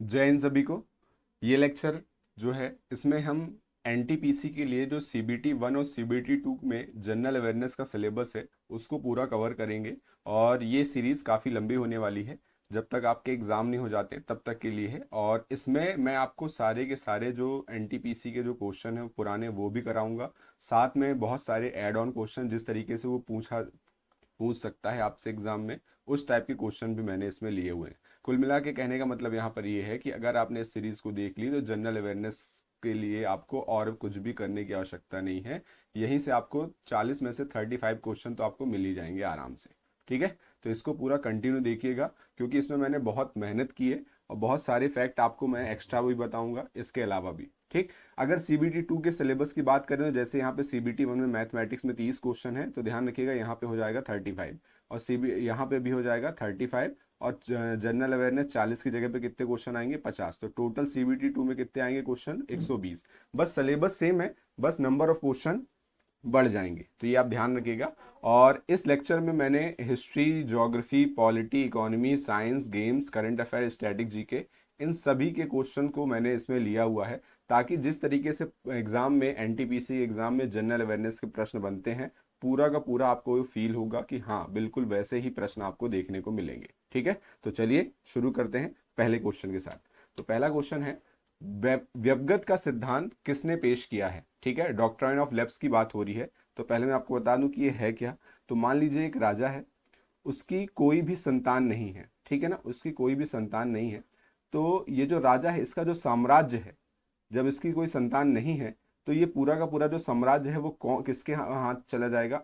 जय हिंद सभी को। ये लेक्चर जो है इसमें हम एनटीपीसी के लिए जो CBT 1 और CBT 2 में जनरल अवेयरनेस का सिलेबस है उसको पूरा कवर करेंगे। और ये सीरीज काफ़ी लंबी होने वाली है, जब तक आपके एग्ज़ाम नहीं हो जाते तब तक के लिए है। और इसमें मैं आपको सारे के सारे जो एनटीपीसी के जो क्वेश्चन हैं पुराने वो भी कराऊंगा, साथ में बहुत सारे ऐड ऑन क्वेश्चन जिस तरीके से वो पूछ सकता है आपसे एग्जाम में, उस टाइप के क्वेश्चन भी मैंने इसमें लिए हुए हैं। कुल मिला के कहने का मतलब यहाँ पर ये है कि अगर आपने इस सीरीज को देख ली तो जनरल अवेयरनेस के लिए आपको और कुछ भी करने की आवश्यकता नहीं है। यहीं से आपको 40 में से 35 क्वेश्चन तो आपको मिल ही जाएंगे आराम से। ठीक है, तो इसको पूरा कंटिन्यू देखिएगा, क्योंकि इसमें मैंने बहुत मेहनत की है और बहुत सारे फैक्ट आपको मैं एक्स्ट्रा भी बताऊंगा इसके अलावा भी। ठीक, अगर CBT 2 के सिलेबस की बात करें तो जैसे यहाँ पे CBT 1 में मैथमेटिक्स में 30 क्वेश्चन है, तो ध्यान रखिएगा यहाँ पे हो जाएगा 35, और यहाँ पे भी हो जाएगा 35, और जनरल अवेयरनेस 40 की जगह पे कितने क्वेश्चन आएंगे, 50। तो टोटल CBT 2 में कितने आएंगे क्वेश्चन, 120। बस सिलेबस सेम है, बस नंबर ऑफ क्वेश्चन बढ़ जाएंगे, तो ये आप ध्यान रखिएगा। और इस लेक्चर में मैंने history, geography, polity, economy, science, games, current affair, static GK, इन सभी के क्वेश्चन को मैंने इसमें लिया हुआ है, ताकि जिस तरीके से एग्जाम में एनटीपीसी एग्जाम में जनरल अवेयरनेस के प्रश्न बनते हैं, पूरा का पूरा आपको फील होगा कि हाँ बिल्कुल वैसे ही प्रश्न आपको देखने को मिलेंगे। ठीक है, तो चलिए शुरू करते हैं पहले क्वेश्चन के साथ। तो पहला क्वेश्चन है, व्यवगत का सिद्धांत किसने पेश किया है। ठीक है, डॉक्ट्राइन ऑफ लेप्स की बात हो रही है, तो पहले मैं आपको बता दूं कि ये है क्या। तो मान लीजिए एक राजा है, उसकी कोई भी संतान नहीं है, ठीक है ना, उसकी कोई भी संतान नहीं है। तो ये जो राजा है इसका जो साम्राज्य है, जब इसकी कोई संतान नहीं है तो ये पूरा का पूरा जो साम्राज्य है वो किसके हाथ चला जाएगा,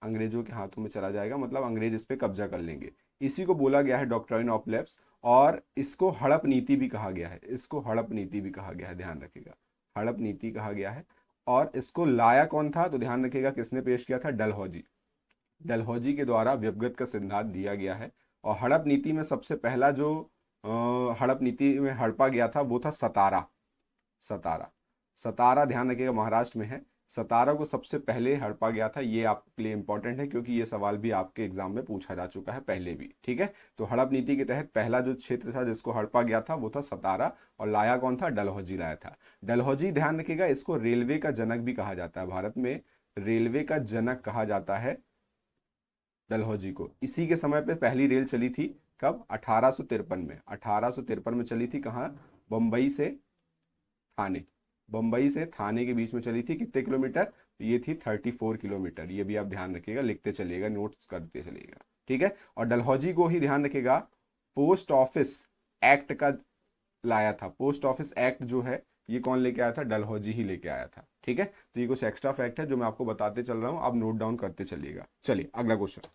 अंग्रेजों के हाथों में चला जाएगा, मतलब अंग्रेज इस पे कब्जा कर लेंगे। इसी को बोला गया है डॉक्ट्राइन ऑफ लैप्स, और इसको हड़प नीति भी कहा गया है, इसको हड़प नीति भी कहा गया है, ध्यान रखिएगा, हड़प नीति कहा गया है। और इसको लाया कौन था, तो ध्यान रखिएगा किसने पेश किया था, डलहौजी। डलहौजी के द्वारा व्यवगत का सिद्धांत दिया गया है। और हड़प नीति में सबसे पहला जो हड़प नीति में हड़पा गया था वो था सतारा। सतारा, सतारा ध्यान रखिएगा महाराष्ट्र में है। सतारा को सबसे पहले हड़पा गया था, ये आपके लिए इंपॉर्टेंट है क्योंकि ये सवाल भी आपके एग्जाम में पूछा जा चुका है पहले भी। ठीक है, तो हड़प नीति के तहत पहला जो क्षेत्र था जिसको हड़पा गया था वो था सतारा, और लाया कौन था, डलहौजी लाया था। डलहौजी ध्यान रखिएगा, इसको रेलवे का जनक भी कहा जाता है, भारत में रेलवे का जनक कहा जाता है डलहौजी को। इसी के समय पे पहली रेल चली थी, कब, 1853 में, 1853 में चली थी, कहाँ, बम्बई से थाने, बम्बई से थाने के बीच में चली थी। कितने किलोमीटर, तो ये थी 34 किलोमीटर। ये भी आप ध्यान रखिएगा, लिखते चलिएगा, नोट्स करते चलिएगा। ठीक है, और डलहौजी को ही ध्यान रखिएगा पोस्ट ऑफिस एक्ट का लाया था। पोस्ट ऑफिस एक्ट जो है ये कौन लेके आया था, डलहौजी ही लेके आया था। ठीक है, तो ये कुछ एक्स्ट्रा फैक्ट है जो मैं आपको बताते चल रहा हूं, आप नोट डाउन करते चलिएगा। चलिए अगला क्वेश्चन,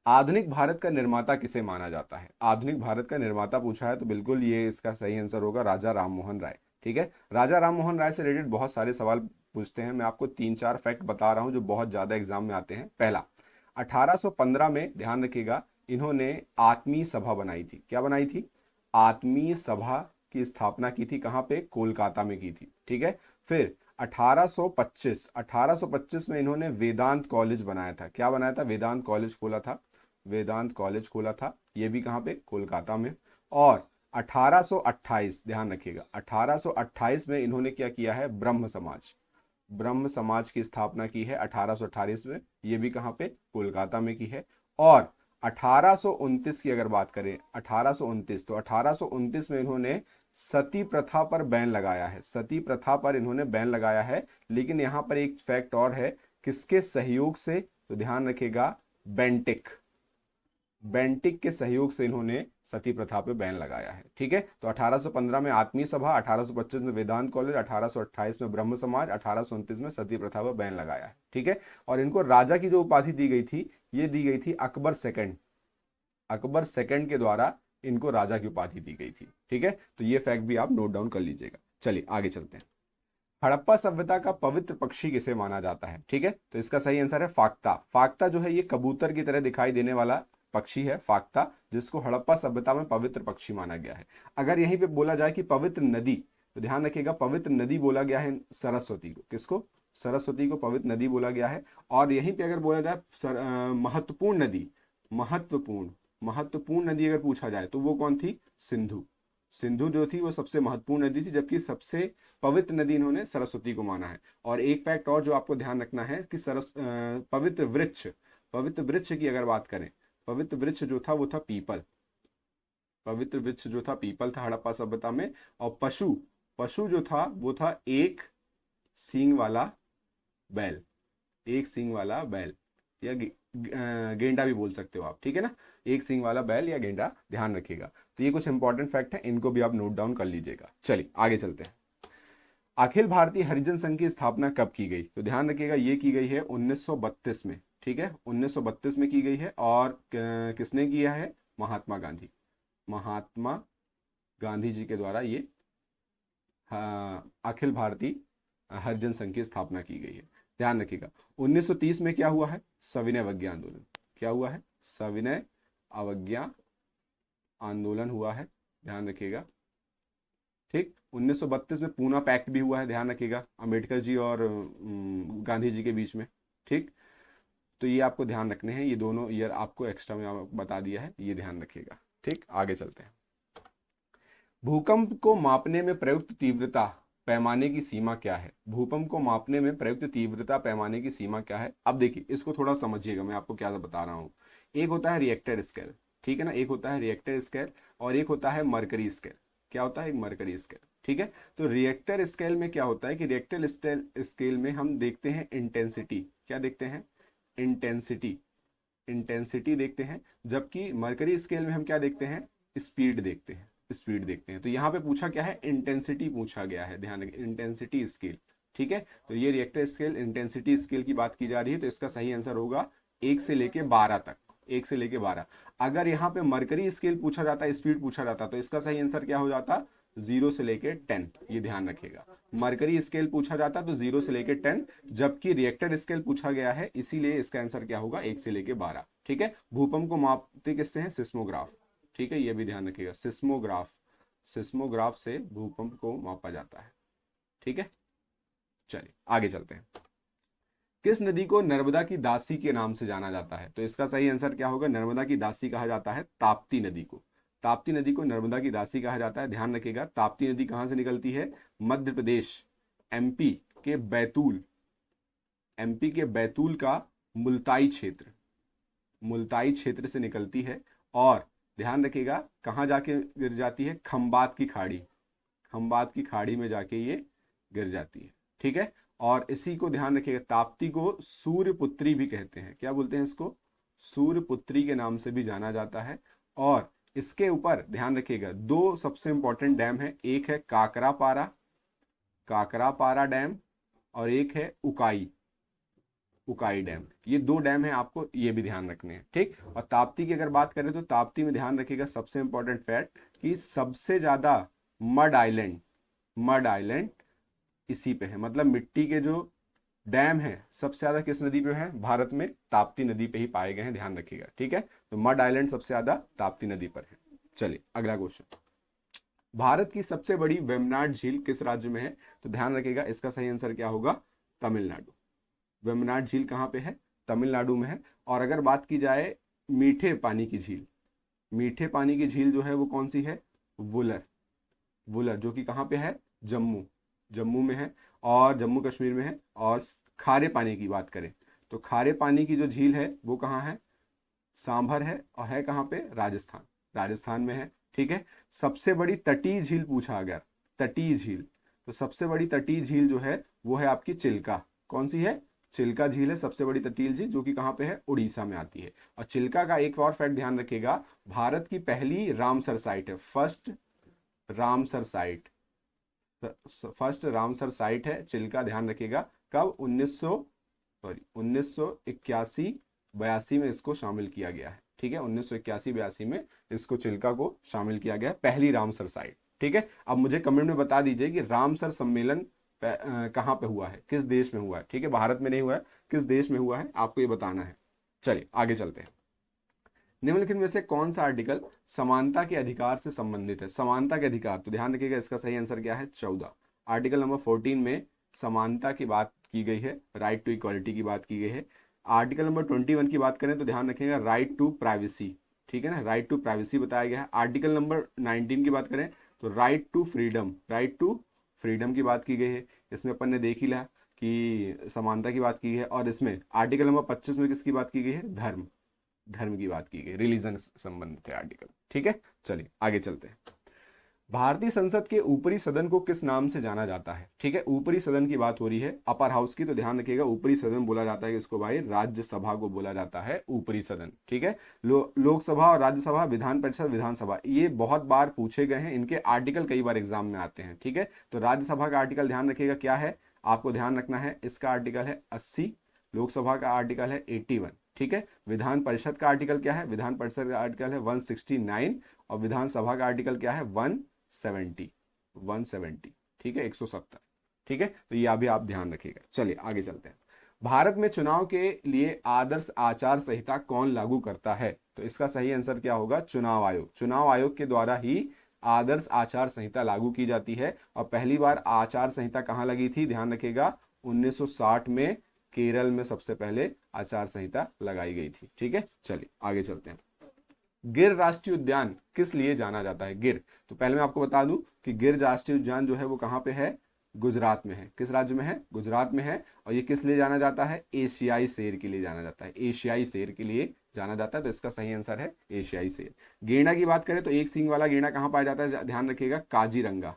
आधुनिक भारत का निर्माता किसे माना जाता है। आधुनिक भारत का निर्माता पूछा है, तो बिल्कुल ये इसका सही आंसर होगा राजा राममोहन राय। ठीक है, राजा राममोहन राय से रिलेटेड बहुत सारे सवाल पूछते हैं, मैं आपको 3-4 फैक्ट बता रहा हूं जो बहुत ज्यादा एग्जाम में आते हैं। पहला, 1815 में ध्यान रखिएगा इन्होंने आत्मीय सभा बनाई थी। क्या बनाई थी, आत्मीय सभा की स्थापना की थी, कहां पे, कोलकाता में की थी। ठीक है, फिर 1825 में इन्होंने वेदांत कॉलेज बनाया था। क्या बनाया था, वेदांत कॉलेज खोला था, वेदांत कॉलेज खोला था, ये भी कहां पे, कोलकाता में। और 1828 ध्यान रखिएगा, 1828 में इन्होंने क्या किया है, ब्रह्म समाज, ब्रह्म समाज की स्थापना की है 1828 में, ये भी कहां पे, कोलकाता में की है। और 1829 की अगर बात करें, 1829, तो 1829 में इन्होंने सती प्रथा पर बैन लगाया है, सती प्रथा पर इन्होंने बैन लगाया है। लेकिन यहां पर एक फैक्ट और है, किसके सहयोग से, तो ध्यान रखिएगा बेंटिक, बेंटिक के सहयोग से इन्होंने सती प्रथा पे बैन लगाया है। ठीक है, तो 1815 में आत्मीय सभा, 1825 में वेदांत कॉलेज, 1828 में ब्रह्म समाज, 1829 में सती प्रथा पर बैन लगाया है। ठीक है, और इनको राजा की जो उपाधि दी गई थी, ये दी गई थी अकबर सेकंड, अकबर सेकंड के द्वारा इनको राजा की उपाधि दी गई थी। ठीक है, तो ये फैक्ट भी आप नोट डाउन कर लीजिएगा। चलिए आगे चलते हैं, हड़प्पा सभ्यता का पवित्र पक्षी किसे माना जाता है। ठीक है, तो इसका सही आंसर है फाक्ता। फाक्ता जो है ये कबूतर की तरह दिखाई देने वाला पक्षी है, फाक्ता, जिसको हड़प्पा सभ्यता में पवित्र पक्षी माना गया है। अगर यहीं पे बोला जाए कि पवित्र नदी, तो ध्यान रखिएगा पवित्र नदी बोला गया है सरस्वती को, किसको, सरस्वती को पवित्र नदी बोला गया है। और यहीं पे अगर बोला जाए महत्वपूर्ण नदी, महत्वपूर्ण महत्वपूर्ण नदी अगर पूछा जाए तो वो कौन थी? सिंधु। सिंधु जो थी वो सबसे महत्वपूर्ण नदी थी, जबकि सबसे पवित्र नदी इन्होंने सरस्वती को माना है। और एक फैक्ट और जो आपको ध्यान रखना है कि पवित्र वृक्ष की अगर बात करें, पवित्र वृक्ष जो था वो था पीपल। पवित्र वृक्ष जो था पीपल था हड़प्पा सभ्यता में। और पशु पशु जो था वो था एक सींग वाला बैल। एक सींग वाला बैल या गेंडा भी बोल सकते हो आप, ठीक है ना। एक सींग वाला बैल या गेंडा, ध्यान रखिएगा। तो ये कुछ इंपॉर्टेंट फैक्ट है, इनको भी आप नोट डाउन कर लीजिएगा। चलिए आगे चलते हैं। अखिल भारतीय हरिजन संघ की स्थापना कब की गई? तो ध्यान रखिएगा ये की गई है 1932 में, ठीक है, 1932 में की गई है। और किसने किया है? महात्मा गांधी। महात्मा गांधी जी के द्वारा ये अखिल भारतीय हरिजन संघ की स्थापना की गई है। ध्यान रखिएगा 1930 में क्या हुआ है? सविनय अवज्ञा आंदोलन। क्या हुआ है? सविनय अवज्ञा आंदोलन हुआ है, ध्यान रखिएगा, ठीक। 1932 में पूना पैक्ट भी हुआ है, ध्यान रखिएगा, अम्बेडकर जी और गांधी जी के बीच में, ठीक। तो ये आपको ध्यान रखने हैं, ये दोनों ईयर आपको एक्स्ट्रा में बता दिया है, ये ध्यान रखिएगा, ठीक। आगे चलते हैं। भूकंप को मापने में प्रयुक्त तीव्रता पैमाने की सीमा क्या है? भूकंप को मापने में प्रयुक्त तीव्रता पैमाने की सीमा क्या है? अब देखिए इसको थोड़ा समझिएगा, मैं आपको क्या बता रहा हूं। एक होता है रिएक्टर स्केल, ठीक है ना, एक होता है रिएक्टर स्केल और एक होता है मरकरी स्केल। क्या होता है? एक मरकरी स्केल, ठीक है। तो रिएक्टर स्केल में क्या होता है कि रिएक्टर स्केल में हम देखते हैं इंटेंसिटी। क्या देखते हैं? इंटेंसिटी। इंटेंसिटी देखते हैं। जबकि मरकरी स्केल में हम क्या देखते हैं? स्पीड देखते हैं। स्पीड देखते हैं। तो यहाँ पे पूछा क्या है? इंटेंसिटी पूछा गया है, ध्यान रखिए, इंटेंसिटी स्केल, ठीक है। तो ये रिएक्टर स्केल इंटेंसिटी स्केल की बात की जा रही है, तो इसका सही आंसर होगा 1 से लेके 12 तक। 1 से लेके 12। अगर यहाँ पे मरकरी स्केल पूछा जाता, स्पीड पूछा जाता, तो इसका सही आंसर क्या हो जाता? 0 से लेके 10। ये ध्यान रखिएगा, मरकरी स्केल पूछा जाता तो 0 से लेके 10, जबकि रिएक्टर स्केल पूछा गया है, इसीलिए इसका आंसर क्या होगा? 1 से लेके 12, ठीक है। भूकंप को मापते किससे हैं? सिस्मोग्राफ, ठीक है, ये भी ध्यान रखिएगा, सिस्मोग्राफ। सिस्मोग्राफ से भूकंप को मापा जाता है, ठीक है। चलिए आगे चलते हैं। किस नदी को नर्मदा की दासी के नाम से जाना जाता है? तो इसका सही आंसर क्या होगा? नर्मदा की दासी कहा जाता है ताप्ती नदी को। ताप्ती नदी को नर्मदा की दासी कहा जाता है। ध्यान रखिएगा, ताप्ती नदी कहां से निकलती है? मध्य प्रदेश, एमपी के बैतूल, एमपी के बैतूल का मुल्ताई क्षेत्र, मुल्ताई क्षेत्र से निकलती है। और ध्यान रखिएगा कहां जाके गिर जाती है? खंबात की खाड़ी, खंबात की खाड़ी में जाके ये गिर जाती है, ठीक है। और इसी को ध्यान रखिएगा, ताप्ती को सूर्यपुत्री भी कहते हैं। क्या बोलते हैं इसको? सूर्यपुत्री के नाम से भी जाना जाता है। और इसके ऊपर ध्यान रखिएगा 2 सबसे इंपॉर्टेंट डैम है, एक है काकरापारा, काकरापारा डैम, और एक है उकाई, उकाई डैम। ये 2 डैम है, आपको ये भी ध्यान रखने हैं, ठीक। और ताप्ती की अगर बात करें तो ताप्ती में ध्यान रखिएगा सबसे इंपॉर्टेंट फैक्ट कि सबसे ज्यादा मड आइलैंड, मड आइलैंड इसी पे है। मतलब मिट्टी के जो डैम है सबसे ज्यादा किस नदी पे है? भारत में ताप्ती नदी पे ही पाए गए हैं, ध्यान रखिएगा, ठीक है। तो मड आइलैंड सबसे ज्यादा ताप्ती नदी पर है। चलिए अगला क्वेश्चन। भारत की सबसे बड़ी वेम्बनाड झील किस राज्य में है? तो ध्यान रखिएगा इसका सही आंसर क्या होगा? तमिलनाडु। वेम्बनाड झील कहाँ पे है? तमिलनाडु में है। और अगर बात की जाए मीठे पानी की झील, मीठे पानी की झील जो है वो कौन सी है? वुलर, वुलर, जो कि कहाँ पे है? जम्मू, जम्मू में है और जम्मू कश्मीर में है। और खारे पानी की बात करें तो खारे पानी की जो झील है वो कहाँ है? सांभर है, और है कहाँ पे? राजस्थान, राजस्थान में है, ठीक है। सबसे बड़ी तटीय झील पूछा अगर, तटीय झील, तो सबसे बड़ी तटीय झील जो है वो है आपकी चिल्का। कौन सी है? चिल्का झील है सबसे बड़ी तटीय झील, जो कि कहाँ पे है? उड़ीसा में आती है। और चिल्का का एक और फैक्ट ध्यान रखिएगा, भारत की पहली रामसर साइट है, first Ramsar site, first Ramsar site है चिल्का, ध्यान रखिएगा। कब? 1981-82 में इसको शामिल किया गया है, ठीक है। 1981-82 में इसको चिल्का को शामिल किया गया, पहली रामसर साइट, ठीक है। अब मुझे कमेंट में बता दीजिए कि रामसर सम्मेलन कहाँ पे हुआ है, किस देश में हुआ है, ठीक है। भारत में नहीं हुआ है, किस देश में हुआ है आपको ये बताना है। चलिए आगे चलते हैं। निम्नलिखित में से कौन सा आर्टिकल समानता के अधिकार से संबंधित है? समानता के अधिकार, तो ध्यान रखिएगा इसका सही आंसर क्या है? 14। आर्टिकल नंबर 14 में समानता की बात की गई है, राइट टू इक्वालिटी की बात की गई है। आर्टिकल नंबर 21 की बात करें तो ध्यान रखिएगा राइट टू प्राइवेसी, ठीक है ना, राइट टू प्राइवेसी बताया गया है। आर्टिकल नंबर 19 की बात करें तो right to freedom, right to freedom की बात की गई है। इसमें अपन ने देख ही लिया कि समानता की बात की है। और इसमें आर्टिकल नंबर 25 में किसकी बात की गई है, धर्म, धर्म की बात की गई, रिलीजन संबंधित है आर्टिकल। ठीक है, चलिए आगे चलते हैं। भारतीय संसद के ऊपरी सदन को किस नाम से जाना जाता है। ठीक है, ऊपरी सदन की बात हो रही है, अपर हाउस की, तो ध्यान रखिएगा ऊपरी सदन बोला जाता है इसको भाई, राज्यसभा को बोला जाता है ऊपरी सदन। ठीक है, लोकसभा और राज्यसभा, विधान परिषद, विधानसभा, ये बहुत बार पूछे गए हैं, इनके आर्टिकल कई बार एग्जाम में आते हैं। ठीक है, तो राज्यसभा का आर्टिकल ध्यान रखिएगा क्या है, आपको ध्यान रखना है, इसका आर्टिकल है 80, लोकसभा का आर्टिकल है 81। ठीक है, विधान परिषद का आर्टिकल क्या है, विधान परिषद का आर्टिकल है 169, और विधानसभा का आर्टिकल क्या है 170। ठीक है, 170। ठीक है, तो ये अभी आप ध्यान रखिएगा। चलिए आगे चलते हैं। भारत में चुनाव के लिए आदर्श आचार संहिता कौन लागू करता है, तो इसका सही आंसर क्या होगा, चुनाव आयोग। चुनाव आयोग के द्वारा ही आदर्श आचार संहिता लागू की जाती है। और पहली बार आचार संहिता कहां लगी थी, ध्यान रखिएगा 1960 में केरल में सबसे पहले आचार संहिता लगाई गई थी। ठीक है, चलिए आगे चलते हैं। गिर राष्ट्रीय उद्यान किस लिए जाना जाता है, गिर, तो पहले मैं आपको बता दूं कि गिर राष्ट्रीय उद्यान जो है वो कहां पे है, गुजरात में है। किस राज्य में है, गुजरात में है। और ये किस लिए जाना जाता है, एशियाई शेर के लिए जाना जाता है, एशियाई शेर के लिए जाना जाता है। तो इसका सही आंसर है एशियाई शेर। गेंडा की बात करें तो एक सींग वाला गेंडा कहां पाया जाता है, ध्यान रखिएगा काजीरंगा,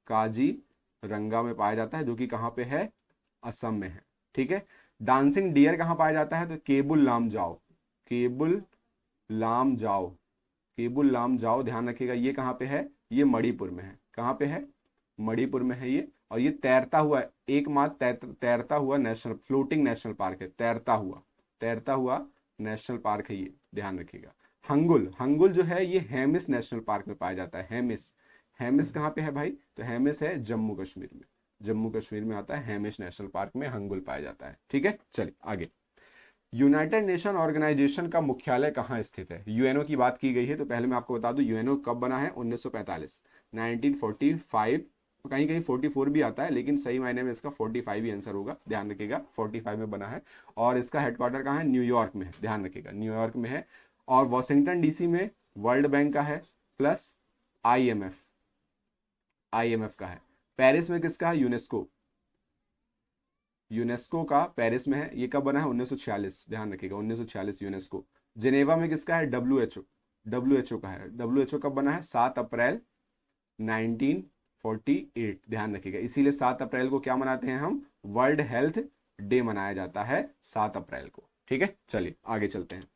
काजीरंगा में पाया जाता है, जो कि कहां पे है, असम में है। ठीक है, डांसिंग डियर कहां पाया जाता है, तो केबुल लामजाओ, केबुल लामजाओ, केबुल लामजाओ, ध्यान रखिएगा ये कहां पे है, ये मणिपुर में है। कहां पे है, मणिपुर में है ये। और ये तैरता हुआ, एकमात्र तैरता हुआ नेशनल, फ्लोटिंग नेशनल पार्क है, तैरता हुआ नेशनल पार्क है ये, ध्यान रखिएगा। हंगुल, हंगुल जो है ये हेमिस नेशनल पार्क में पाया जाता है, हेमिस, हेमिस कहां पे है भाई, तो हेमिस है जम्मू कश्मीर में, जम्मू कश्मीर में आता है, हेमिस नेशनल पार्क में हंगुल पाया जाता है। ठीक है, चलिए आगे। यूनाइटेड नेशन ऑर्गेनाइजेशन का मुख्यालय कहाँ स्थित है, यूएनओ की बात की गई है। तो पहले मैं आपको बता दूं यूएनओ कब बना है, 1945, 1945, कहीं कहीं 44 भी आता है, लेकिन सही मायने में इसका 45 ही आंसर होगा, ध्यान रखिएगा 45 में बना है। और इसका हेडक्वार्टर कहाँ है, न्यूयॉर्क में है, ध्यान रखिएगा न्यूयॉर्क में है। और वॉशिंगटन डीसी में वर्ल्ड बैंक का है, प्लस आईएमएफ, आईएमएफ का है। पेरिस में किसका है, यूनेस्को, यूनेस्को का पेरिस में है। ये कब बना है, 1946, ध्यान रखिएगा 1946 यूनेस्को। जिनेवा में किसका है, डब्ल्यूएचओ, डब्ल्यूएचओ का है। डब्ल्यूएचओ कब बना है, 7 अप्रैल 1948, ध्यान रखिएगा। इसीलिए 7 अप्रैल को क्या मनाते हैं हम, वर्ल्ड हेल्थ डे मनाया जाता है 7 अप्रैल को। ठीक है, चलिए आगे चलते हैं।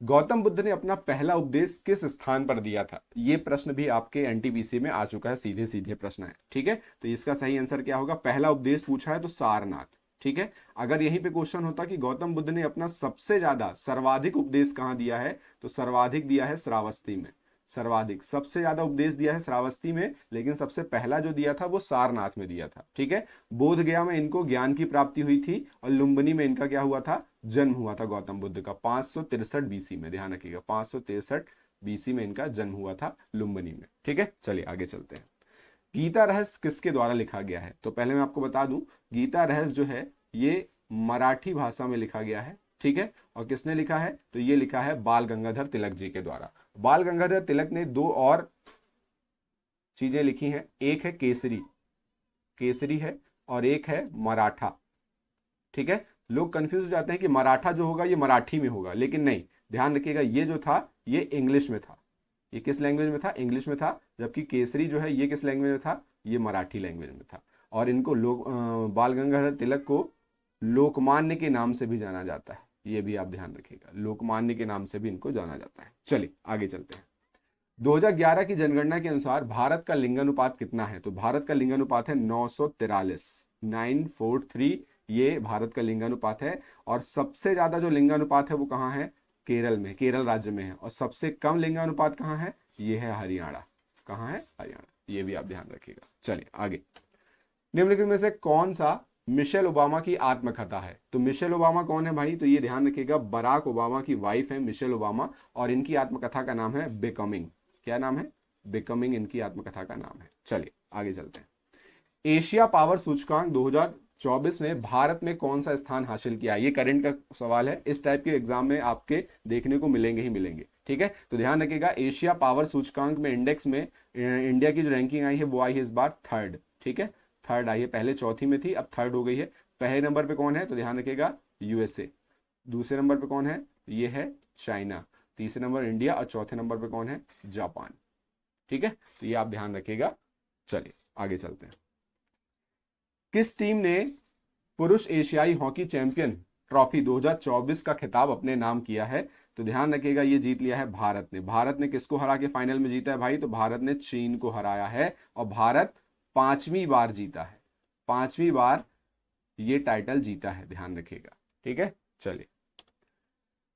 गौतम बुद्ध ने अपना पहला उपदेश किस स्थान पर दिया था, ये प्रश्न भी आपके एनटीपीसी में आ चुका है, सीधे सीधे प्रश्न है। ठीक है, तो इसका सही आंसर क्या होगा, पहला उपदेश पूछा है तो सारनाथ। ठीक है, अगर यहीं पे क्वेश्चन होता कि गौतम बुद्ध ने अपना सबसे ज्यादा सर्वाधिक उपदेश कहां दिया है, तो सर्वाधिक दिया है श्रावस्ती में, सर्वाधिक सबसे ज्यादा उपदेश दिया है श्रावस्ती में, लेकिन सबसे पहला जो दिया था वो सारनाथ में दिया था। ठीक है, बोध गया में इनको ज्ञान की प्राप्ति हुई थी, और लुम्बिनी में इनका क्या हुआ था, जन्म हुआ था गौतम बुद्ध का 563 बीसी में, ध्यान रखिएगा 563 बीसी में इनका जन्म हुआ था लुम्बिनी में। ठीक है, चलिए आगे चलते हैं। गीता रहस्य किसके द्वारा लिखा गया है, तो पहले मैं आपको बता दूं गीता रहस्य जो है ये मराठी भाषा में लिखा गया है। ठीक है, और किसने लिखा है, तो ये लिखा है बाल गंगाधर तिलक जी के द्वारा। बाल गंगाधर तिलक ने 2 और चीजें लिखी हैं, एक है केसरी, केसरी है, और एक है मराठा। ठीक है, लोग कंफ्यूज हो जाते हैं कि मराठा जो होगा ये मराठी में होगा, लेकिन नहीं, ध्यान रखिएगा ये जो था ये इंग्लिश में था। ये किस लैंग्वेज में था, इंग्लिश में था। जबकि केसरी जो है ये किस लैंग्वेज में था, ये मराठी लैंग्वेज में था। और इनको बाल गंगाधर तिलक को लोकमान्य के नाम से भी जाना जाता है, ये भी आप ध्यान रखिएगा, लोकमान्य के नाम से भी इनको जाना जाता है। चलिए आगे चलते हैं। 2011 की जनगणना के अनुसार भारत का लिंगानुपात कितना है, तो भारत का लिंगानुपात है 943, 943, ये भारत का लिंगानुपात है। और सबसे ज्यादा जो लिंगानुपात है वो कहाँ है, केरल में, केरल राज्य में है। और सबसे कम लिंगानुपात कहाँ है, ये है हरियाणा, कहाँ है, हरियाणा, ये भी आप ध्यान रखिएगा। चलिए आगे। निम्नलिखित में से कौन सा मिशेल ओबामा की आत्मकथा है, तो मिशेल ओबामा कौन है भाई, तो ये ध्यान रखिएगा बराक ओबामा की वाइफ है मिशेल ओबामा, और इनकी आत्मकथा का नाम है बिकमिंग। क्या नाम है, बिकमिंग इनकी आत्मकथा का नाम है। चलिए आगे चलते हैं। एशिया पावर सूचकांक 2024 में भारत में कौन सा स्थान हासिल किया? ये करंट का सवाल है, इस टाइप के एग्जाम में आपके देखने को मिलेंगे ही मिलेंगे। ठीक है, तो ध्यान रखिएगा, एशिया पावर सूचकांक में इंडेक्स में इंडिया की जो रैंकिंग आई है वो आई है इस बार थर्ड। ठीक है, थर्ड आई है, पहले चौथी में थी, अब थर्ड हो गई है। पहले नंबर पे कौन है? तो ध्यान रखिएगा यूएसए। दूसरे नंबर पे कौन है? ये है चाइना। तीसरे नंबर इंडिया, और चौथे नंबर पे कौन है? जापान। ठीक है, तो ये आप ध्यान रखिएगा। चलिए आगे चलते हैं। किस टीम ने पुरुष एशियाई हॉकी चैंपियन ट्रॉफी 2024 का खिताब अपने नाम किया है? तो ध्यान रखिएगा, ये जीत लिया है भारत ने। भारत ने किसको हरा के फाइनल में जीता है भाई? तो भारत ने चीन को हराया है, और भारत 5वीं बार जीता है, 5वीं बार ये टाइटल जीता है, ध्यान रखिएगा। ठीक है, चलिए।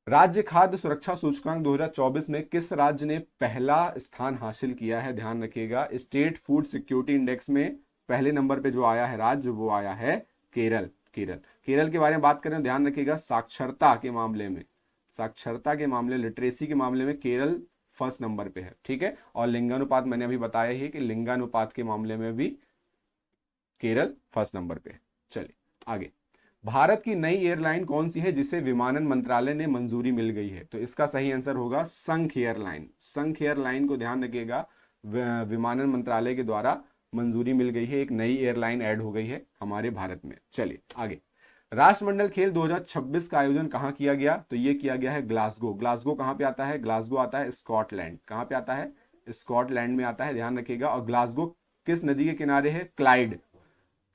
राज्य खाद्य सुरक्षा सूचकांक 2024 में किस राज्य ने पहला स्थान हासिल किया है? ध्यान रखिएगा, स्टेट फूड सिक्योरिटी इंडेक्स में पहले नंबर पे जो आया है राज्य, वो आया है केरल। केरल के बारे में बात करें, ध्यान रखिएगा, साक्षरता के मामले में, साक्षरता के मामले, लिटरेसी के मामले में केरल फर्स्ट नंबर पे है। ठीक है, और लिंगानुपात मैंने अभी बताया ही कि लिंगानुपात के मामले में भी केरल फर्स्ट नंबर पे है। चलिए आगे। भारत की नई एयरलाइन कौन सी है जिसे विमानन मंत्रालय ने मंजूरी मिल गई है? तो इसका सही आंसर होगा संख एयरलाइन। संख एयरलाइन को ध्यान रखिएगा, विमानन मंत्रालय के द्वारा मंजूरी मिल गई है, एक नई एयरलाइन ऐड हो गई है हमारे भारत में। चलिए आगे। राष्ट्रमंडल खेल 2026 का आयोजन कहां किया गया? तो ये किया गया है ग्लासगो। ग्लासगो कहां पे आता है? ग्लासगो आता है स्कॉटलैंड। कहां पे आता है? स्कॉटलैंड में आता है, ध्यान रखिएगा। और ग्लासगो किस नदी के किनारे है? क्लाइड,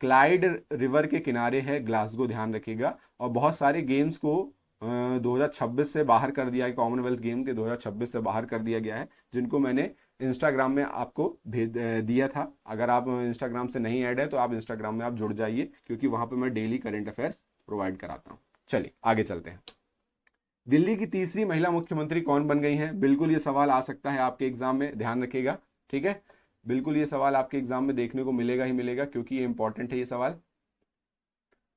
क्लाइड रिवर के किनारे है ग्लासगो, ध्यान रखिएगा। और बहुत सारे गेम्स को 2026 से बाहर कर दिया है, कॉमनवेल्थ गेम के 2026 से बाहर कर दिया गया है, जिनको मैंने इंस्टाग्राम में आपको भेज दिया था। अगर आप इंस्टाग्राम से नहीं ऐड है तो आप इंस्टाग्राम में आप जुड़ जाइए, क्योंकि वहां पे मैं डेली करंट अफेयर्स प्रोवाइड कराता हूं। चलिए आगे चलते हैं। दिल्ली की तीसरी महिला मुख्यमंत्री कौन बन गई हैं? बिल्कुल ये सवाल आ सकता है आपके एग्जाम में, ध्यान रखिएगा। ठीक है, बिल्कुल ये सवाल आपके एग्जाम में देखने को मिलेगा ही मिलेगा, क्योंकि ये इंपॉर्टेंट है ये सवाल।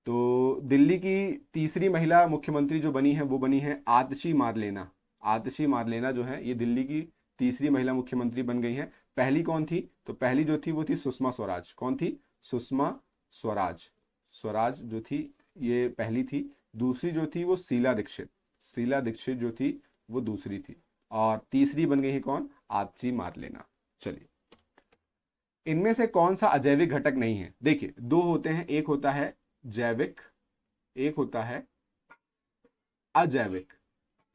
तो दिल्ली की तीसरी महिला मुख्यमंत्री जो बनी है वो बनी है आतिशी मारलेना। आतिशी मारलेना जो है ये दिल्ली की तीसरी महिला मुख्यमंत्री बन गई है। पहली कौन थी? तो पहली जो थी वो थी सुषमा स्वराज। कौन थी? सुषमा स्वराज। स्वराज जो थी ये पहली थी। दूसरी जो थी वो शीला दीक्षित। शीला दीक्षित जो थी वो दूसरी थी। और तीसरी बन गई है कौन? आतिशी मारलेना। चलिए, इनमें से कौन सा अजैविक घटक नहीं है? देखिए दो होते हैं, एक होता है जैविक, एक होता है अजैविक।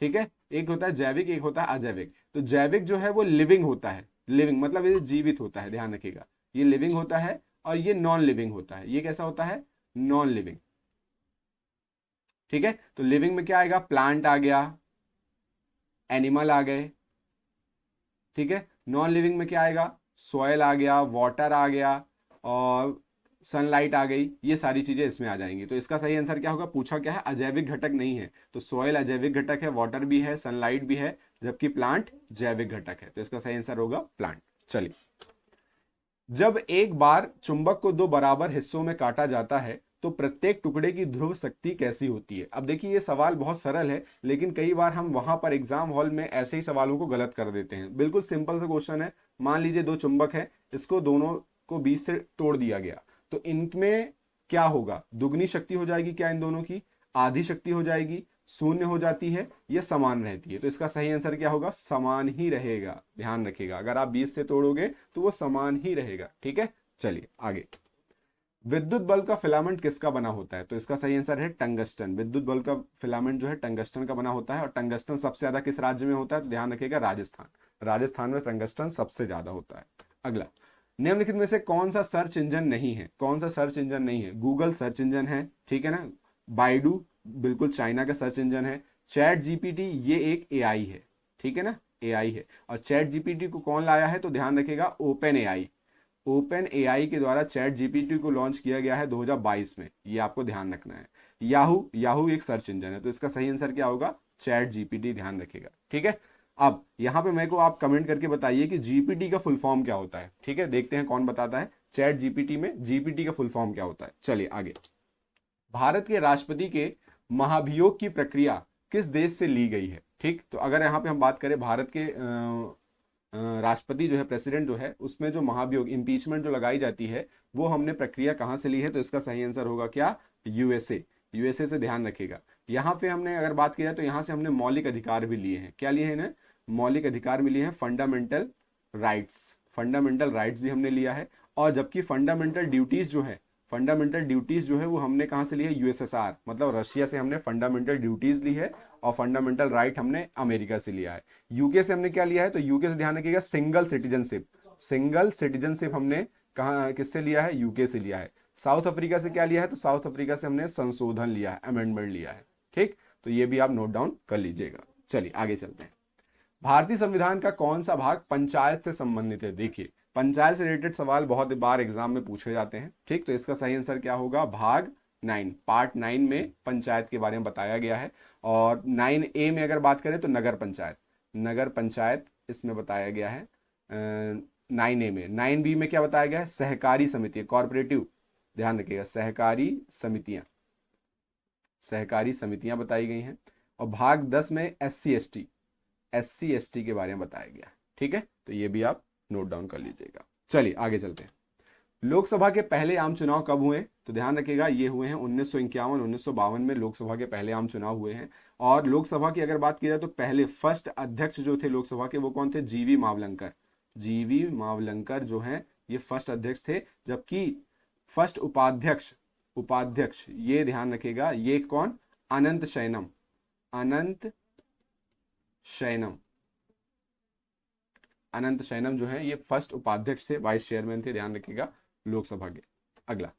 ठीक है, एक होता है जैविक, एक होता है अजैविक। तो जैविक जो है वो लिविंग होता है, लिविंग मतलब ये जीवित होता है, ध्यान रखिएगा, ये लिविंग होता है। और ये नॉन लिविंग होता है। ये कैसा होता है? Non living. ठीक है, तो लिविंग में क्या आएगा? प्लांट आ गया, एनिमल आ गए। ठीक है, नॉन लिविंग में क्या आएगा? सॉयल आ गया, वाटर आ गया, और सनलाइट आ गई। ये सारी चीजें इसमें आ जाएंगी। तो इसका सही आंसर क्या होगा? पूछा क्या है? अजैविक घटक नहीं है। तो सॉयल अजैविक घटक है, वाटर भी है, सनलाइट भी है, जबकि प्लांट जैविक घटक है। तो इसका सही आंसर होगा प्लांट। चलिए, जब एक बार चुंबक को दो बराबर हिस्सों में काटा जाता है तो प्रत्येक टुकड़े की ध्रुव शक्ति कैसी होती है? अब देखिए ये सवाल बहुत सरल है, लेकिन कई बार हम वहां पर एग्जाम हॉल में ऐसे ही सवालों को गलत कर देते हैं। बिल्कुल सिंपल सा क्वेश्चन है। मान लीजिए दो चुंबक है, इसको दोनों को बीच से तोड़ दिया गया, तो इनमें क्या होगा? दुगनी शक्ति हो जाएगी क्या इन दोनों की? आधी शक्ति हो जाएगी, शून्य हो जाती है, ये समान रहती है। तो इसका सही आंसर क्या होगा? समान ही रहेगा। ध्यान रखिएगा, अगर आप 20 से तोड़ोगे तो वो समान ही रहेगा। ठीक है, चलिए आगे। विद्युत बल्ब का फिलामेंट किसका बना होता है? तो इसका सही आंसर है टंगस्टन। विद्युत बल्ब का फिलामेंट जो है टंगस्टन का बना होता है। और टंगस्टन सबसे ज्यादा किस राज्य में होता है? तो ध्यान रखिएगा, राजस्थान। राजस्थान में टंगस्टन सबसे ज्यादा होता है। अगला, निम्नलिखित में से कौन सा सर्च इंजन नहीं है? कौन सा सर्च इंजन नहीं है? गूगल सर्च इंजन है, ठीक है ना। बाइडू बिल्कुल चाइना का सर्च इंजन है। चैट जीपीटी ये एक एआई है, ठीक है ना, एआई है। और चैट जीपीटी को कौन लाया है? तो ध्यान रखिएगा, ओपन एआई। ओपन एआई के द्वारा चैट जीपीटी को लॉन्च किया गया है 2022 में, ये आपको ध्यान रखना है। याहू, याहू एक सर्च इंजन है। तो इसका सही आंसर क्या होगा? चैट जीपीटी, ध्यान रखिएगा। ठीक है, अब यहां पे मेरे को आप कमेंट करके बताइए कि जीपीटी का फुल फॉर्म क्या होता है। ठीक है, देखते हैं कौन बताता है। चैट जीपीटी में जीपीटी का फुल फॉर्म क्या होता है? चलिए आगे। भारत के राष्ट्रपति के महाभियोग की प्रक्रिया किस देश से ली गई है? ठीक, तो अगर यहाँ पे हम बात करें भारत के राष्ट्रपति जो है, प्रेसिडेंट जो है, उसमें जो महाभियोग इम्पीचमेंट जो लगाई जाती है वो हमने प्रक्रिया कहाँ से ली है? तो इसका सही आंसर होगा क्या? यूएसए। यूएसए से ध्यान रखिएगा। यहाँ पे हमने अगर बात की जाए तो यहाँ से हमने मौलिक अधिकार भी लिए हैं। क्या लिए हैं इन्हें? मौलिक अधिकार भी लिए हैं, फंडामेंटल राइट्स। फंडामेंटल राइट्स भी हमने लिया है। और जबकि फंडामेंटल ड्यूटीज जो है, फंडामेंटल ड्यूटीज जो है वो हमने कहाँ से ली है? यूएसएसआर, मतलब रशिया से हमने फंडामेंटल ड्यूटीज ली है। और फंडामेंटल राइट हमने अमेरिका से लिया है। यूके से हमने क्या लिया है? तो यूके से ध्यान रखिएगा, सिंगल सिटीजनशिप। सिंगल सिटीजनशिप हमने कहाँ, किससे लिया है? यूके से लिया है। साउथ अफ्रीका से क्या लिया है? तो साउथ अफ्रीका से हमने संशोधन लिया है, अमेंडमेंट लिया है। ठीक, तो ये भी आप नोट डाउन कर लीजिएगा। चलिए आगे चलते हैं। भारतीय संविधान का कौन सा भाग पंचायत से संबंधित है? देखिए, पंचायत से रिलेटेड सवाल बहुत बार एग्जाम में पूछे जाते हैं। ठीक, तो इसका सही आंसर क्या होगा? भाग 9, पार्ट 9 में पंचायत के बारे में बताया गया है। और 9A में अगर बात करें तो नगर पंचायत, नगर पंचायत इसमें बताया गया है 9A में। 9B में क्या बताया गया है? सहकारी समिति, कॉर्पोरेटिव, ध्यान रखिएगा, सहकारी समितियां, सहकारी समितियां बताई गई हैं। और भाग 10 में SC ST के बारे में बताया गया है। ठीक है, तो ये भी आप नोट डाउन कर लीजिएगा। चलिए आगे चलते हैं। लोकसभा के पहले आम चुनाव कब हुए? तो ध्यान रखिएगा, ये हुए हैं 1951 1952 में लोकसभा के पहले आम चुनाव हुए हैं। और लोकसभा की अगर बात की जाए तो पहले फर्स्ट अध्यक्ष जो थे लोकसभा के वो कौन थे? जीवी मावलंकर। जीवी मावलंकर जो हैं ये फर्स्ट अध्यक्ष थे। जबकि फर्स्ट उपाध्यक्ष ये ध्यान रखिएगा, ये कौन? अनंत शयनम। अनंत शयनम जो है ये फर्स्ट उपाध्यक्ष थे, वाइस चेयरमैन थे, ध्यान रखिएगा, लोकसभा के। अगला,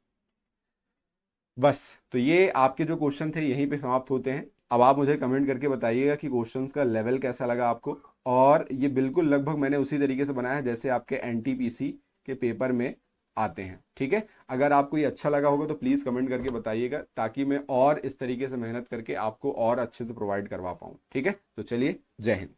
बस तो ये आपके जो क्वेश्चन थे यहीं पे समाप्त होते हैं। अब आप मुझे कमेंट करके बताइएगा कि क्वेश्चंस का लेवल कैसा लगा आपको। और ये बिल्कुल लगभग मैंने उसी तरीके से बनाया है जैसे आपके एनटीपीसी के पेपर में आते हैं। ठीक है, अगर आपको ये अच्छा लगा होगा तो प्लीज कमेंट करके बताइएगा, ताकि मैं और इस तरीके से मेहनत करके आपको और अच्छे से प्रोवाइड करवा पाऊँ। ठीक है, तो चलिए, जय हिंद।